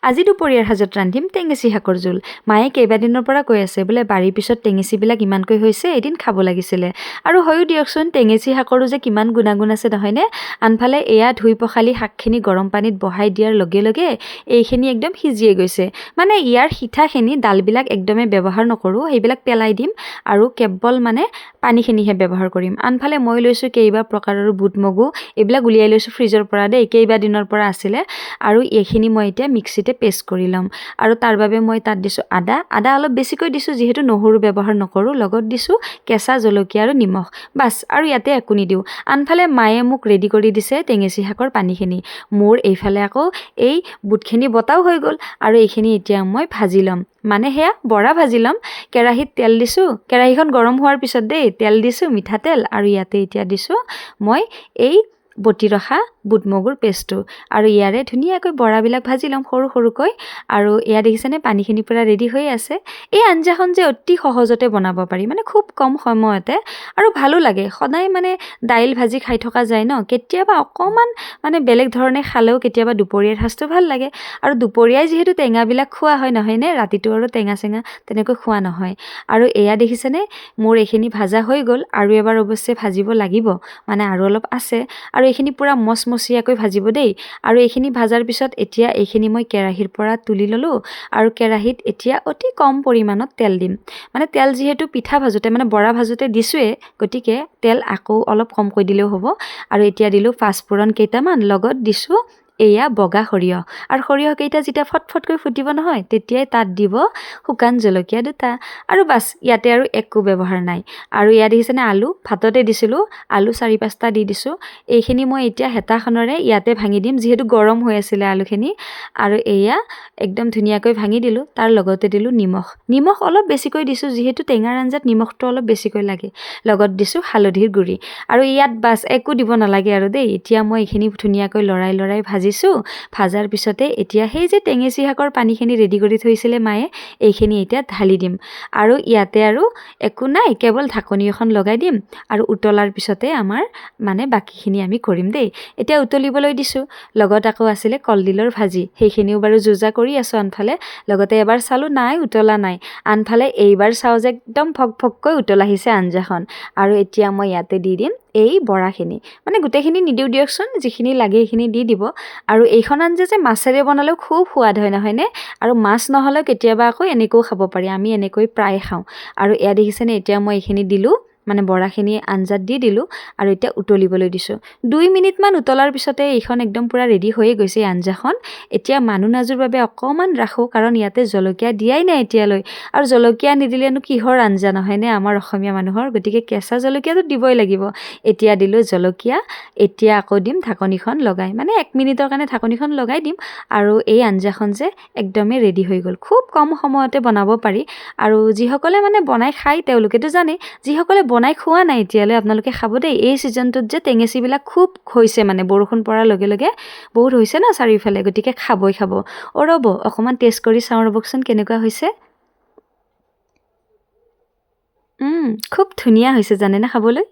আজি দুপৰীয়াৰ সাজত ৰান্ধিম টেঙেচি শাকৰ জোল। মায়ে কেইবাদিনৰ পৰা কৈ আছে বোলে বাৰীৰ পিছত টেঙেচিবিলাক ইমানকৈ হৈছে এদিন খাব লাগিছিলে। আৰু হয়ো দিয়কচোন টেঙেচি শাকৰো যে কিমান গুণাগুণ আছে নহয়নে। আনফালে এয়া ধুই পখালি শাকখিনি গৰম পানীত বহাই দিয়াৰ লগে লগে এইখিনি একদম সিজিয়ে গৈছে। মানে ইয়াৰ সিঠাখিনি ডালবিলাক একদমেই ব্যৱহাৰ নকৰোঁ, সেইবিলাক পেলাই দিম আৰু কেৱল মানে পানীখিনিহে ব্যৱহাৰ কৰিম। আনফালে মই লৈছোঁ কেইবা প্ৰকাৰৰ বুট মগু, এইবিলাক উলিয়াই লৈছোঁ ফ্ৰিজৰ পৰা দেই, কেইবাদিনৰ পৰা আছিলে। আৰু এইখিনি মই এতিয়া মিক্সিতে পেষ্ট কৰি ল'ম। আৰু তাৰ বাবে মই তাত দিছোঁ আদা অলপ বেছিকৈ দিছোঁ যিহেতু নহৰু ব্যৱহাৰ নকৰোঁ। লগত দিছোঁ কেঁচা জলকীয়া আৰু নিমখ, বাছ আৰু ইয়াতে একো নিদিওঁ। আনফালে মায়ে মোক ৰেডি কৰি দিছে টেঙেচি শাকৰ পানীখিনি। মোৰ এইফালে আকৌ এই বুটখিনি বতাও হৈ গ'ল আৰু এইখিনি এতিয়া মই ভাজি ল'ম। মানে সেয়া বৰা ভাজি ল'ম। কেৰাহীত তেল দিছোঁ, কেৰাহীখন গৰম হোৱাৰ পিছত দেই তেল দিছোঁ, মিঠাতেল, আৰু ইয়াতে এতিয়া দিছোঁ মই এই বটি ৰখা বুট মগুৰ পেষ্টটো। আৰু ইয়াৰে ধুনীয়াকৈ বৰাবিলাক ভাজি ল'ম সৰু সৰুকৈ। আৰু এয়া দেখিছেনে পানীখিনি পূৰা ৰেডি হৈ আছে। এই আঞ্জাখন যে অতি সহজতে বনাব পাৰি, মানে খুব কম সময়তে, আৰু ভালো লাগে। সদায় মানে দাইল ভাজি খাই থকা যায় ন, কেতিয়াবা অকণমান মানে বেলেগ ধৰণে খালেও কেতিয়াবা দুপৰীয়াৰ সাজটো ভাল লাগে। আৰু দুপৰীয়াই যিহেতু টেঙাবিলাক খোৱা হয় নহয়নে, ৰাতিটো আৰু টেঙা চেঙা তেনেকৈ খোৱা নহয়। আৰু এয়া দেখিছেনে মোৰ এইখিনি ভাজা হৈ গ'ল। আৰু এবাৰ অৱশ্যে ভাজিব লাগিব, মানে আৰু অলপ আছে। আৰু এইখিনি পূৰা মচমচীয়াকৈ ভাজিব দেই। আৰু এইখিনি ভাজাৰ পিছত এতিয়া এইখিনি মই কেৰাহীৰ পৰা তুলি ল'লোঁ। আৰু কেৰাহীত এতিয়া অতি কম পৰিমাণত তেল দিম। মানে তেল যিহেতু পিঠা ভাজোঁতে মানে বৰা ভাজোঁতে দিছোঁৱে, গতিকে তেল আকৌ অলপ কমকৈ দিলেও হ'ব। আৰু এতিয়া দিলোঁ পাঁচফোৰণ কেইটামান, লগত দিছোঁ এয়া বগা সৰিয়হ। আৰু সৰিয়হকেইটা যেতিয়া ফটফটকৈ ফুটিব নহয়, তেতিয়াই তাত দিব শুকান জলকীয়া দুটা। আৰু বাছ, ইয়াতে আৰু একো ব্যৱহাৰ নাই। আৰু ইয়াত দেখিছেনে আলু ভাততে দিছিলোঁ, আলু 4-5টা দি দিছোঁ। এইখিনি মই এতিয়া হেতাখনেৰে ইয়াতে ভাঙি দিম, যিহেতু গৰম হৈ আছিলে আলুখিনি। আৰু এয়া একদম ধুনীয়াকৈ ভাঙি দিলোঁ। তাৰ লগতে দিলোঁ নিমখ অলপ বেছিকৈ দিছোঁ, যিহেতু টেঙাৰ আঞ্জাত নিমখটো অলপ বেছিকৈ লাগে। লগত দিছোঁ হালধিৰ গুড়ি। আৰু ইয়াত বাছ একো দিব নালাগে আৰু দেই। এতিয়া মই এইখিনি ধুনীয়াকৈ লৰাই ভাজিছোঁ। ভাজাৰ পিছতে এতিয়া সেই যে টেঙেচি শাকৰ পানীখিনি ৰেডি কৰি থৈছিলে মায়ে, এইখিনি এতিয়া ঢালি দিম। আৰু ইয়াতে আৰু একো নাই, কেৱল ঢাকনি এখন লগাই দিম। আৰু উতলাৰ পিছতে আমাৰ মানে বাকীখিনি আমি কৰিম দেই। এতিয়া উতলিবলৈ দিছোঁ। লগত আকৌ আছিলে কলডিলৰ ভাজি, সেইখিনিও বাৰু যোজা কৰি আছোঁ আনফালে। লগতে এবাৰ চালোঁ নাই, উতলা নাই। আনফালে এইবাৰ চাওঁ যে একদম ফকফককৈ উতল আহিছে আঞ্জাখন। আৰু এতিয়া মই ইয়াতে দি দিম এই বৰাখিনি, মানে গোটেইখিনি নিদিওঁ দিয়কচোন, যিখিনি লাগে সেইখিনি দি দিব। আৰু এইখন আঞ্জা যে মাছেৰে বনালেও খুব সোৱাদ হয় নহয়নে। আৰু মাছ নহ'লেও কেতিয়াবা আকৌ এনেকৈও খাব পাৰি, আমি এনেকৈ প্ৰায় খাওঁ। আৰু এয়া দেখিছেনে এতিয়া মই এইখিনি দিলোঁ, মানে বৰাখিনি আঞ্জাত দি দিলোঁ। আৰু এতিয়া উতলিবলৈ দিছোঁ। 2 মিনিটমান উতলাৰ পিছতে এইখন একদম পূৰা ৰেডি হৈয়ে গৈছে এই আঞ্জাখন। এতিয়া মানুহ নাজোৰ বাবে অকণমান ৰাখোঁ, কাৰণ ইয়াতে জলকীয়া দিয়াই নাই এতিয়ালৈ। আৰু জলকীয়া নিদিলেনো কিহৰ আঞ্জা নহয়নে আমাৰ অসমীয়া মানুহৰ, গতিকে কেঁচা জলকীয়াটো দিবই লাগিব। এতিয়া দিলোঁ জলকীয়া। এতিয়া আকৌ দিম ঢাকনিখন লগাই, মানে 1 মিনিটৰ কাৰণে ঢাকনিখন লগাই দিম। আৰু এই আঞ্জাখন যে একদমেই ৰেডি হৈ গ'ল। খুব কম সময়তে বনাব পাৰি। আৰু যিসকলে মানে বনাই খায় তেওঁলোকেতো জানে, যিসকলে বনাই খোৱা নাই এতিয়ালৈ আপোনালোকে খাব দেই। এই ছিজনটোত যে টেঙেচিবিলাক খুব হৈছে, মানে বৰষুণ পৰাৰ লগে লগে বহুত হৈছে ন চাৰিওফালে, গতিকে খাবই খাব। ৰ'ব অকণমান টেষ্ট কৰি চাওঁ ৰ'বকচোন কেনেকুৱা হৈছে। খুব ধুনীয়া হৈছে জানেনে খাবলৈ।